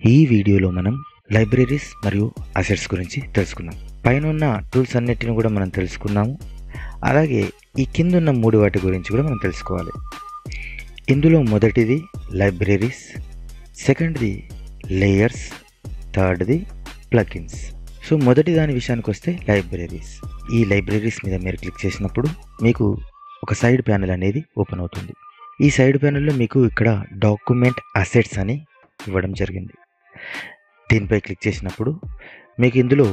ఈ వీడియోలో మనం లైబ్రరీస్ మరియు అసెట్స్ గురించి తెలుసుకుందాం. పైన ఉన్న టూల్స్ అన్నిటిని కూడా మనం తెలుసుకున్నాము. అలాగే ఈ కింద ఉన్న 3 వాటి గురించి కూడా మనం తెలుసుకోవాలి. ఇందులో మొదటిది లైబ్రరీస్, సెకండ్ది లేయర్స్, థర్డ్ది ప్లగిన్స్. సో మొదటి దాని విషయానికి వస్తే లైబ్రరీస్. ఈ లైబ్రరీస్ మీద మీరు క్లిక్ చేసినప్పుడు మీకు ఒక సైడ్ ప్యానెల్ అనేది ఓపెన్ అవుతుంది. ఈ సైడ్ ప్యానెల్లో మీకు ఇక్కడ డాక్యుమెంట్ అసెట్స్ అని ఇవ్వడం జరిగింది. దీనిపై క్లిక్ చేసినప్పుడు మీకు ఇందులో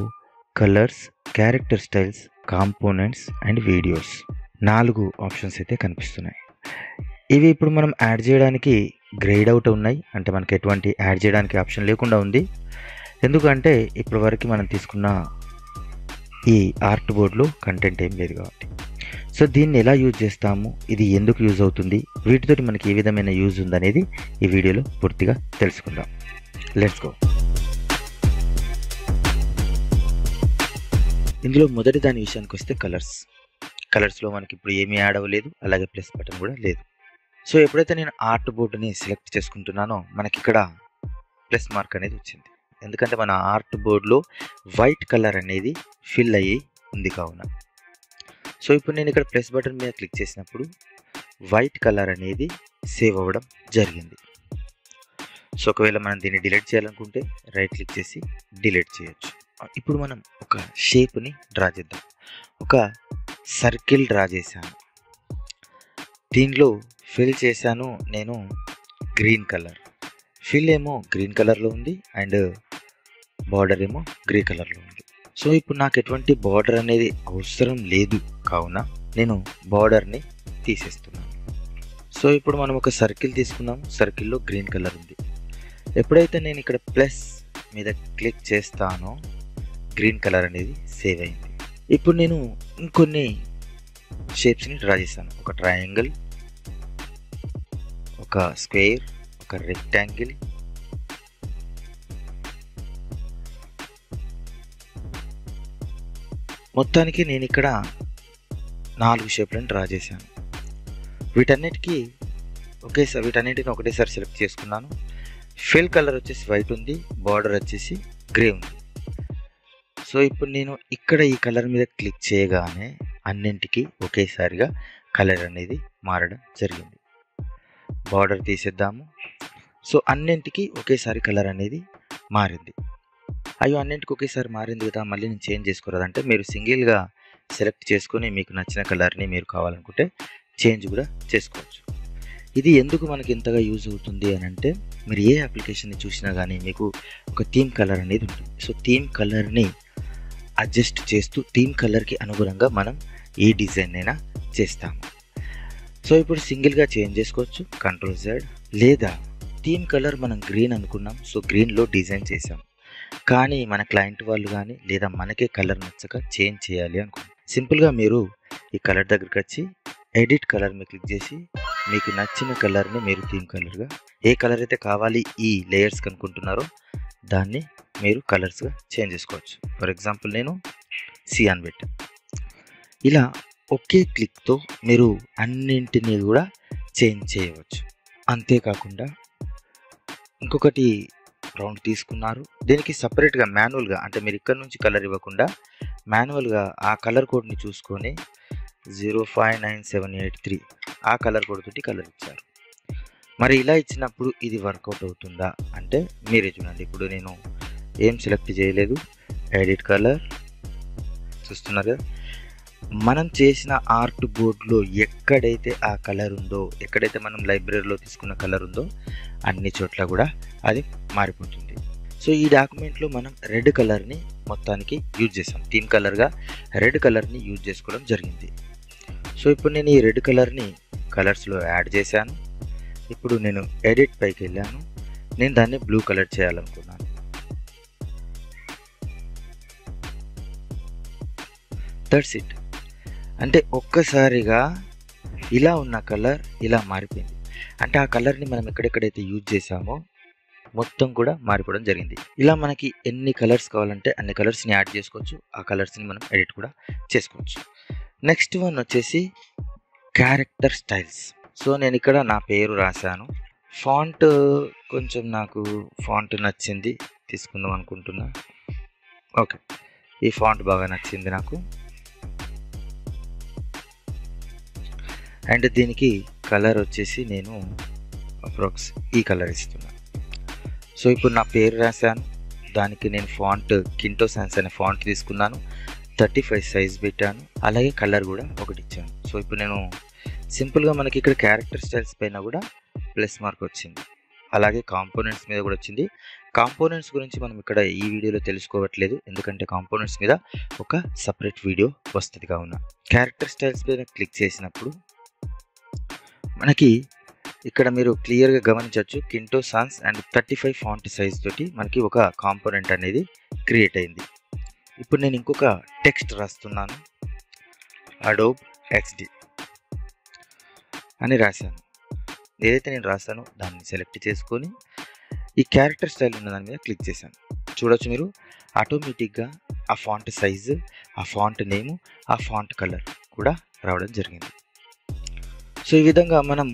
colours, character styles, components and videos 4 options అయితే కనిపిస్తున్నాయి. ఇవి ఇప్పుడు మనం యాడ్ చేయడానికి గ్రేడ్ అవుట్ ఉన్నాయి, అంటే మనకి ఎటువంటి యాడ్ చేయడానికి ఆప్షన్ లేకుండా ఉంది. ఎందుకంటే ఇప్పటి వరకు మనం తీసుకున్న ఈ ఆర్ట్ బోర్డ్లో కంటెంట్ ఏం లేదు కాబట్టి. సో దీన్ని ఎలా యూజ్ చేస్తాము, ఇది ఎందుకు యూజ్ అవుతుంది, వీటితోటి మనకి ఏ విధమైన యూజ్ ఉందనేది ఈ వీడియోలో పూర్తిగా తెలుసుకుందాం. Let's go. ఇందులో మొదటి దాని విషయానికి వస్తే కలర్స్లో మనకి ఇప్పుడు ఏమీ యాడ్ అవ్వలేదు, అలాగే ప్లస్ బటన్ కూడా లేదు. సో ఎప్పుడైతే నేను ఆర్ట్ బోర్డుని సెలెక్ట్ చేసుకుంటున్నానో మనకి ఇక్కడ ప్లస్ మార్క్ అనేది వచ్చింది. ఎందుకంటే మన ఆర్ట్ బోర్డులో వైట్ కలర్ అనేది ఫిల్ అయ్యి ఉంది కావున. సో ఇప్పుడు నేను ఇక్కడ ప్లస్ బటన్ మీద క్లిక్ చేసినప్పుడు వైట్ కలర్ అనేది సేవ్ అవ్వడం జరిగింది. సో ఒకవేళ మనం దీన్ని డిలీట్ చేయాలనుకుంటే రైట్ క్లిక్ చేసి డిలీట్ చేయొచ్చు. ఇప్పుడు మనం ఒక షేప్ని డ్రా చేద్దాం. ఒక సర్కిల్ డ్రా చేశాను. దీనిలో ఫిల్ చేశాను నేను గ్రీన్ కలర్. ఫిల్ ఏమో గ్రీన్ కలర్లో ఉంది అండ్ బార్డర్ ఏమో గ్రే కలర్లో ఉంది. సో ఇప్పుడు నాకు ఎటువంటి బార్డర్ అనేది అవసరం లేదు కావున నేను బార్డర్ని తీసేస్తున్నాను. సో ఇప్పుడు మనం ఒక సర్కిల్ తీసుకున్నాము. సర్కిల్లో గ్రీన్ కలర్ ఉంది. ఎప్పుడైతే నేను ఇక్కడ ప్లస్ మీద క్లిక్ చేస్తానో గ్రీన్ కలర్ అనేది సేవ్ అయింది. ఇప్పుడు నేను ఇంకొన్ని షేప్స్ని డ్రా చేశాను. ఒక ట్రయాంగిల్, ఒక స్క్వేర్, ఒక రెక్టాంగిల్, మొత్తానికి నేను ఇక్కడ 4 షేప్లను డ్రా చేశాను. వీటన్నిటిని ఒకటేసారి సెలెక్ట్ చేసుకున్నాను. ఫిల్ కలర్ వచ్చేసి వైట్ ఉంది, బార్డర్ వచ్చేసి గ్రే ఉంది. సో ఇప్పుడు నేను ఇక్కడ ఈ కలర్ మీద క్లిక్ చేయగానే అన్నింటికి ఒకేసారిగా కలర్ అనేది మారడం జరిగింది. బార్డర్ తీసేద్దాము. సో అన్నింటికి ఒకేసారి కలర్ అనేది మారింది. అయ్యో అన్నింటికి ఒకేసారి మారింది కదా, మళ్ళీ నేను చేంజ్ చేసుకోరాదంటే మీరు సింగిల్గా సెలెక్ట్ చేసుకొని మీకు నచ్చిన కలర్ని మీరు కావాలనుకుంటే చేంజ్ కూడా చేసుకోవచ్చు. ఇది ఎందుకు మనకి ఇంతగా యూజ్ అవుతుంది అని అంటే, మీరు ఏ అప్లికేషన్ని చూసినా కానీ మీకు ఒక థీమ్ కలర్ అనేది ఉంటుంది. సో థీమ్ కలర్ని అడ్జస్ట్ చేస్తూ థీమ్ కలర్కి అనుగుణంగా మనం ఏ డిజైన్ అయినా చేస్తాము. సో ఇప్పుడు సింగిల్గా చేంజ్ చేసుకోవచ్చు, Ctrl+Z. లేదా థీమ్ కలర్ మనం గ్రీన్ అనుకున్నాం, సో గ్రీన్లో డిజైన్ చేసాం. కానీ మన క్లయింట్ వాళ్ళు కానీ లేదా మనకే కలర్ నచ్చక చేంజ్ చేయాలి అనుకున్నాం. సింపుల్గా మీరు ఈ కలర్ దగ్గరికి వచ్చి ఎడిట్ కలర్ మీద క్లిక్ చేసి మీకు నచ్చిన కలర్ని మీరు థీమ్ కలర్గా, ఏ కలర్ అయితే కావాలి ఈ లేయర్స్ అనుకుంటున్నారో దాన్ని మీరు కలర్స్గా చేంజ్ చేసుకోవచ్చు. ఫర్ ఎగ్జాంపుల్ నేను సియాన్ పెట్టాను. ఇలా ఒకే క్లిక్తో మీరు అన్నింటినీ కూడా చేంజ్ చేయవచ్చు. అంతేకాకుండా ఇంకొకటి రౌండ్ తీసుకున్నారు. దీనికి సపరేట్గా మాన్యువల్గా, అంటే మీరు ఇక్కడ నుంచి కలర్ ఇవ్వకుండా మాన్యువల్గా ఆ కలర్ కోడ్ని చూసుకొని 059783 ఆ కలర్ కోడ్ తోటి కలర్ ఇచ్చారు. మరి ఇలా ఇచ్చినప్పుడు ఇది వర్కౌట్ అవుతుందా అంటే మీరే చూడండి. ఇప్పుడు నేను ఏం సెలెక్ట్ చేయలేదు, ఎడిట్ కలర్ చూస్తున్నారు కదా. మనం చేసిన ఆర్ట్ బోర్డ్లో ఎక్కడైతే ఆ కలర్ ఉందో, ఎక్కడైతే మనం లైబ్రరీలో తీసుకున్న కలర్ ఉందో అన్ని చోట్ల కూడా అది మారిపోతుంది. సో ఈ డాక్యుమెంట్లో మనం రెడ్ కలర్ని మొత్తానికి యూజ్ చేసాం. థీమ్ కలర్గా రెడ్ కలర్ని యూజ్ చేసుకోవడం జరిగింది. సో ఇప్పుడు నేను ఈ రెడ్ కలర్ని కలర్స్లో యాడ్ చేశాను. ఇప్పుడు నేను ఎడిట్ పైకి వెళ్ళాను. నేను దాన్ని బ్లూ కలర్ చేయాలనుకున్నాను. That's it. అంటే ఒక్కసారిగా ఇలా ఉన్న కలర్ ఇలా మారిపోయింది. అంటే ఆ కలర్ని మనం ఎక్కడెక్కడైతే యూజ్ చేసామో మొత్తం కూడా మారిపోవడం జరిగింది. ఇలా మనకి ఎన్ని కలర్స్ కావాలంటే అన్ని కలర్స్ని యాడ్ చేసుకోవచ్చు. ఆ కలర్స్ని మనం ఎడిట్ కూడా చేసుకోవచ్చు. నెక్స్ట్ వన్ వచ్చేసి క్యారెక్టర్ స్టైల్స్. సో నేను ఇక్కడ నా పేరు రాశాను. ఫాంట్ కొంచెం నాకు ఫాంట్ నచ్చింది, తీసుకుందాం అనుకుంటున్నా. ఓకే, ఈ ఫాంట్ బాగా నచ్చింది నాకు. అండ్ దీనికి కలర్ వచ్చేసి నేను అప్రాక్స్ ఈ కలర్ ఇస్తున్నా. సో ఇప్పుడు నా పేరు రాశాను, దానికి నేను ఫాంట్ కింటో సాన్స్ అనే ఫాంట్ తీసుకున్నాను, 35 సైజ్ పెట్టాను, అలాగే కలర్ కూడా ఒకటి ఇచ్చాను. సో ఇప్పుడు నేను సింపుల్గా మనకి ఇక్కడ క్యారెక్టర్ స్టైల్స్ పైన కూడా ప్లస్ మార్క్ వచ్చింది, అలాగే కాంపోనెంట్స్ మీద కూడా వచ్చింది. కాంపోనెంట్స్ గురించి మనం ఇక్కడ ఈ వీడియోలో తెలుసుకోవట్లేదు, ఎందుకంటే కాంపోనెంట్స్ మీద ఒక సపరేట్ వీడియో వస్తుంది కావున. క్యారెక్టర్ స్టైల్స్ పైన క్లిక్ చేసినప్పుడు మనకి ఇక్కడ మీరు క్లియర్గా గమనించవచ్చు, కింటో సాన్స్ అండ్ 35 ఫాంట్ సైజ్ తోటి మనకి ఒక కాంపోనెంట్ అనేది క్రియేట్ అయింది. ఇప్పుడు నేను ఇంకొక టెక్స్ట్ రాస్తున్నాను, అడోబ్ ఎక్స్డి అని రాశాను. ఏదైతే నేను రాశానో దాన్ని సెలెక్ట్ చేసుకొని ఈ క్యారెక్టర్ స్టైల్ ఉన్న దాని మీద క్లిక్ చేశాను. చూడొచ్చు మీరు, ఆటోమేటిక్గా ఆ ఫాంట్ సైజు, ఆ ఫాంట్ నేము, ఆ ఫాంట్ కలర్ కూడా రావడం జరిగింది. సో ఈ విధంగా మనం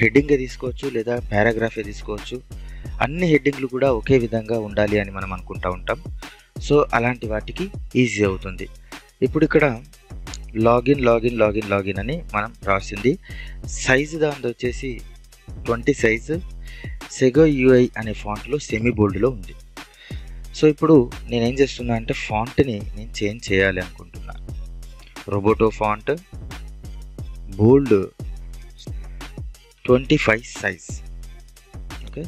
హెడ్డింగే తీసుకోవచ్చు లేదా పారాగ్రాఫే తీసుకోవచ్చు. అన్ని హెడ్డింగ్లు కూడా ఒకే విధంగా ఉండాలి అని మనం అనుకుంటూ ఉంటాం. సో అలాంటి వాటికి ఈజీ అవుతుంది. ఇప్పుడు ఇక్కడ లాగిన్ అని మనం రాసింది, సైజు దాని వచ్చేసి 20 సైజు, సెగో యూఐ అనే ఫాంట్లో సెమీ బోల్డ్లో ఉంది. సో ఇప్పుడు నేనేం చేస్తున్నా అంటే ఫాంట్ని నేను చేంజ్ చేయాలి అనుకుంటున్నా. రోబోటో ఫాంట్ బోల్డ్ 25 సైజ్. ఓకే,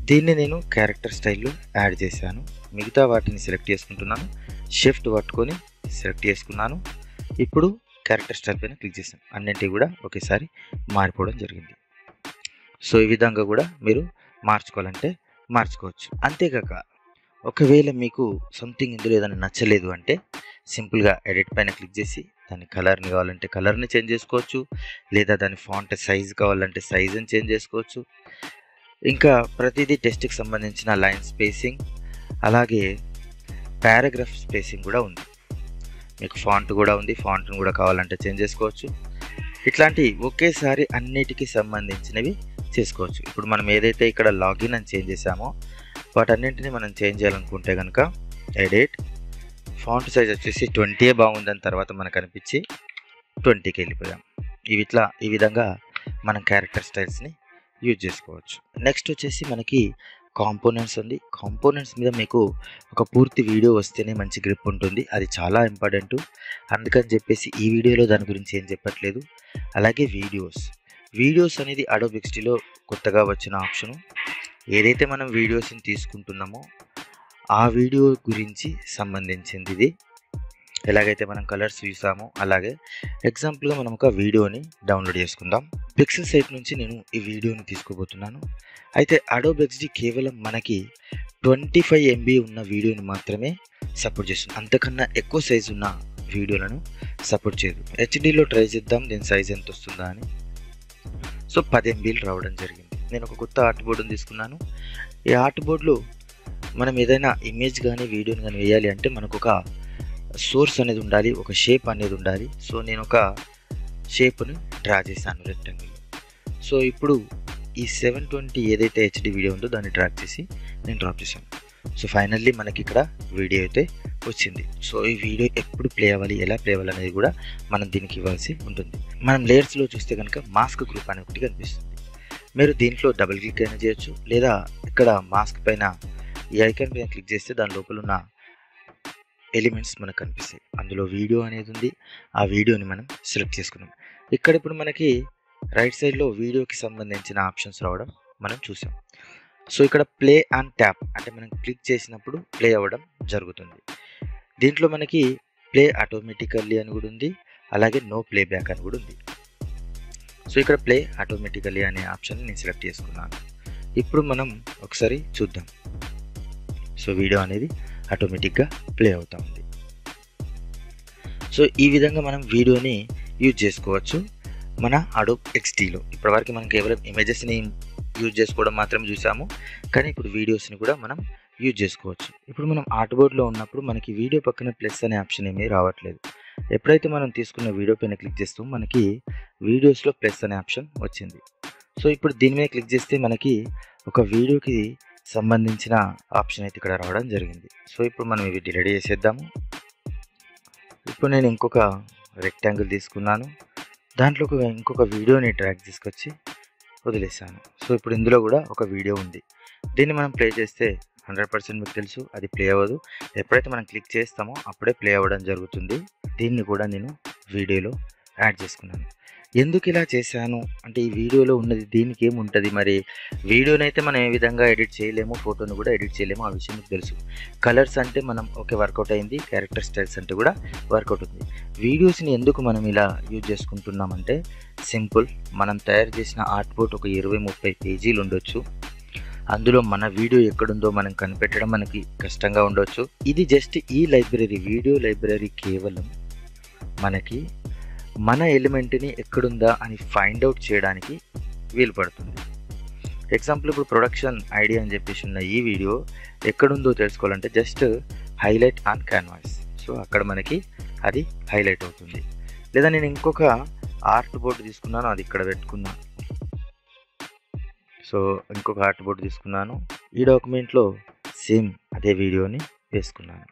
దీన్ని నేను క్యారెక్టర్ స్టైల్లో యాడ్ చేశాను. మిగతా వాటిని సెలెక్ట్ చేసుకుంటున్నాను, షిఫ్ట్ పట్టుకొని సెలెక్ట్ చేసుకున్నాను. ఇప్పుడు క్యారెక్టర్ స్టైల్ పైన క్లిక్ చేశాను, అన్నింటినీ కూడా ఒకేసారి మారిపోవడం జరిగింది. సో ఈ విధంగా కూడా మీరు మార్చుకోవాలంటే మార్చుకోవచ్చు. అంతేకాక ఒకవేళ మీకు సంథింగ్ ఇందులో ఏదైనా నచ్చలేదు అంటే సింపుల్గా ఎడిట్ పైన క్లిక్ చేసి దాని కలర్ని కావాలంటే కలర్ని చేంజ్ చేసుకోవచ్చు, లేదా దాని ఫాంట్ సైజ్ కావాలంటే సైజుని చేంజ్ చేసుకోవచ్చు. ఇంకా ప్రతిదీ టెక్స్ట్కి సంబంధించిన లైన్ స్పేసింగ్, అలాగే పారాగ్రాఫ్ స్పేసింగ్ కూడా ఉంది. మీకు ఫాంట్ కూడా ఉంది, ఫాంట్ను కూడా కావాలంటే చేంజ్ చేసుకోవచ్చు. ఇట్లాంటి ఒకేసారి అన్నిటికీ సంబంధించినవి చేసుకోవచ్చు. ఇప్పుడు మనం ఏదైతే ఇక్కడ లాగిన్ అని చేంజ్ చేసామో వాటన్నింటినీ మనం చేంజ్ చేయాలనుకుంటే కనుక ఎడిట్, ఫాంట్ సైజ్ వచ్చేసి 20 బాగుందని తర్వాత మనకు అనిపించి 20కి వెళ్ళిపోయాం. ఈ విధంగా మనం క్యారెక్టర్ స్టైల్స్ని యూజ్ చేసుకోవచ్చు. నెక్స్ట్ వచ్చేసి మనకి కాంపోనెంట్స్ ఉంది. కాంపోనెంట్స్ మీద మీకు ఒక పూర్తి వీడియో వస్తేనే మంచి గ్రిప్ ఉంటుంది, అది చాలా ఇంపార్టెంట్. అందుకని చెప్పేసి ఈ వీడియోలో దాని గురించి ఏం చెప్పట్లేదు. అలాగే వీడియోస్ అనేది అడోబ్ ఎక్స్డీలో కొత్తగా వచ్చిన ఆప్షను. ఏదైతే మనం వీడియోస్ని తీసుకుంటున్నామో ఆ వీడియో గురించి సంబంధించింది ఇది. ఎలాగైతే మనం కలర్స్ చూసామో అలాగే ఎగ్జాంపుల్గా మనం ఒక వీడియోని డౌన్లోడ్ చేసుకుందాం. పిక్సెల్ సైట్ నుంచి నేను ఈ వీడియోని తీసుకోబోతున్నాను. అయితే అడోబ్ ఎక్స్డీ కేవలం మనకి 25 MB ఉన్న వీడియోని మాత్రమే సపోర్ట్ చేస్తుంది, అంతకన్నా ఎక్కువ సైజు ఉన్న వీడియోలను సపోర్ట్ చేయదు. హెచ్డీలో ట్రై చేద్దాం దీని సైజ్ ఎంత వస్తుందా అని. సో 10 MBలు రావడం జరిగింది. నేను ఒక కొత్త ఆర్ట్ బోర్డుని తీసుకున్నాను. ఈ ఆర్ట్ బోర్డులో మనం ఏదైనా ఇమేజ్ కానీ వీడియోని కానీ వేయాలి అంటే మనకు ఒక సోర్స్ అనేది ఉండాలి, ఒక షేప్ అనేది ఉండాలి. సో నేను ఒక షేప్ని డ్రా చేశాను, రెక్టాంగిల్. సో ఇప్పుడు ఈ 720 ఏదైతే హెచ్డి వీడియో ఉందో దాన్ని డ్రాగ్ చేసి నేను డ్రాప్ చేశాను. సో ఫైనల్లీ మనకి ఇక్కడ వీడియో అయితే వచ్చింది. సో ఈ వీడియో ఎప్పుడు ప్లే అవ్వాలి, ఎలా ప్లే అవ్వాలి అనేది కూడా మనం దీనికి ఇవ్వాల్సి ఉంటుంది. మనం లేయర్స్లో చూస్తే కనుక మాస్క్ గ్రూప్ అనే ఒకటి కనిపిస్తుంది. మీరు దీంట్లో డబుల్ క్లిక్ అయినా చేయొచ్చు, లేదా ఇక్కడ మాస్క్ పైన ఈ ఐకాన్ పైన క్లిక్ చేస్తే దాని లోపల ఉన్న ఎలిమెంట్స్ మనకు కనిపిస్తాయి. అందులో వీడియో అనేది ఉంది, ఆ వీడియోని మనం సెలెక్ట్ చేసుకున్నాం. ఇక్కడ ఇప్పుడు మనకి రైట్ సైడ్లో వీడియోకి సంబంధించిన ఆప్షన్స్ రావడం మనం చూసాం. సో ఇక్కడ ప్లే అండ్ ట్యాప్ అంటే మనం క్లిక్ చేసినప్పుడు ప్లే అవ్వడం జరుగుతుంది. దీంట్లో మనకి ప్లే ఆటోమేటికల్లీ అని కూడా ఉంది, అలాగే నో ప్లే బ్యాక్ అని కూడా ఉంది. సో ఇక్కడ ప్లే ఆటోమేటికల్లీ అనే ఆప్షన్ నేను సెలెక్ట్ చేసుకున్నాను. ఇప్పుడు మనం ఒకసారి చూద్దాం. సో వీడియో అనేది ఆటోమేటిక్గా ప్లే అవుతూ ఉంది. సో ఈ విధంగా మనం వీడియోని యూజ్ చేసుకోవచ్చు మన అడోబ్ ఎక్స్డీలో. ఇప్పటివరకు మనం కేవలం ఇమేజెస్ని యూజ్ చేసుకోవడం మాత్రమే చూసాము, కానీ ఇప్పుడు వీడియోస్ని కూడా మనం యూజ్ చేసుకోవచ్చు. ఇప్పుడు మనం ఆర్ట్ బోర్డ్లో ఉన్నప్పుడు మనకి వీడియో పక్కన ప్లస్ అనే ఆప్షన్ ఏమీ రావట్లేదు. ఎప్పుడైతే మనం తీసుకున్న వీడియో పైన క్లిక్ చేస్తామో మనకి వీడియోస్లో ప్లస్ అనే ఆప్షన్ వచ్చింది. సో ఇప్పుడు దీని మీద క్లిక్ చేస్తే మనకి ఒక వీడియోకి సంబంధించిన ఆప్షన్ అయితే ఇక్కడ రావడం జరిగింది. సో ఇప్పుడు మనం ఇవి డిలీట్ చేసేద్దాము. ఇప్పుడు నేను ఇంకొక రెక్టాంగిల్ తీసుకున్నాను, దాంట్లో ఇంకొక వీడియోని డ్రాగ్ తీసుకొచ్చి వదిలేసాను. సో ఇప్పుడు ఇందులో కూడా ఒక వీడియో ఉంది. దీన్ని మనం ప్లే చేస్తే 100% మీకు తెలుసు అది ప్లే అవ్వదు. ఎప్పుడైతే మనం క్లిక్ చేస్తామో అప్పుడే ప్లే అవ్వడం జరుగుతుంది. దీన్ని కూడా నేను వీడియోలో యాడ్ చేసుకున్నాను. ఎందుకు ఇలా చేశాను అంటే, ఈ వీడియోలో ఉన్నది దీనికి ఏముంటుంది, మరి వీడియోనైతే మనం ఏ విధంగా ఎడిట్ చేయలేము, ఫోటోను కూడా ఎడిట్ చేయలేము, ఆ విషయం మీకు తెలుసు. కలర్స్ అంటే మనం ఓకే వర్కౌట్ అయింది, క్యారెక్టర్ స్టైల్స్ అంటే కూడా వర్కౌట్ ఉంది. వీడియోస్ని ఎందుకు మనం ఇలా యూజ్ చేసుకుంటున్నామంటే సింపుల్, మనం తయారు చేసిన ఆర్ట్ బోర్డ్ ఒక 20-30 పేజీలు ఉండొచ్చు. అందులో మన వీడియో ఎక్కడుందో మనం కనిపెట్టడం మనకి కష్టంగా ఉండొచ్చు. ఇది జస్ట్ ఈ లైబ్రరీ, వీడియో లైబ్రరీ కేవలం మనకి మన ఎలిమెంట్ని ఎక్కడుందా అని ఫైండ్ అవుట్ చేయడానికి వీలు పడుతుంది. ఎగ్జాంపుల్ ఇప్పుడు ప్రొడక్షన్ ఐడియా అని చెప్పేసి ఉన్న ఈ వీడియో ఎక్కడుందో తెలుసుకోవాలంటే just highlight on canvas. So అక్కడ మనకి అది హైలైట్ అవుతుంది. లేదా నేను ఇంకొక ఆర్ట్ బోర్డు తీసుకున్నాను, అది ఇక్కడ పెట్టుకున్నాను. సో ఇంకొక ఆర్ట్ బోర్డు తీసుకున్నాను, ఈ డాక్యుమెంట్లో సేమ్ అదే వీడియోని వేసుకున్నాను.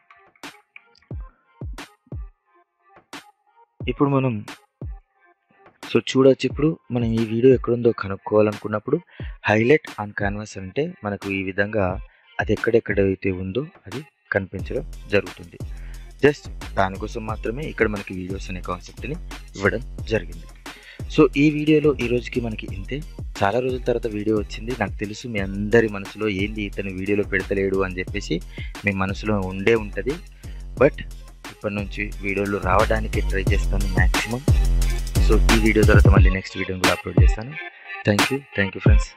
ఇప్పుడు మనం చూడొచ్చు. ఇప్పుడు మనం ఈ వీడియో ఎక్కడుందో కనుక్కోవాలనుకున్నప్పుడు హైలైట్ ఆన్ క్యాన్వాస్ అంటే మనకు ఈ విధంగా అది ఎక్కడెక్కడైతే ఉందో అది కనిపించడం జరుగుతుంది. జస్ట్ దానికోసం మాత్రమే ఇక్కడ మనకి వీడియోస్ అనే కాన్సెప్ట్ని ఇవ్వడం జరిగింది. సో ఈ వీడియోలో ఈ రోజుకి మనకి ఇంతే. చాలా రోజుల తర్వాత వీడియో వచ్చింది. నాకు తెలుసు మీ అందరి మనసులో ఏంది ఇతను వీడియోలో పెడతలేడు అని చెప్పేసి మీ మనసులో ఉండే ఉంటుంది. బట్ ఇప్పటి నుంచి వీడియోలు రావడానికి ట్రై చేస్తాను మ్యాక్సిమం. సో ఈ వీడియో తర్వాత మళ్ళీ నెక్స్ట్ వీడియోని కూడా అప్లోడ్ చేస్తాను. Thank you friends.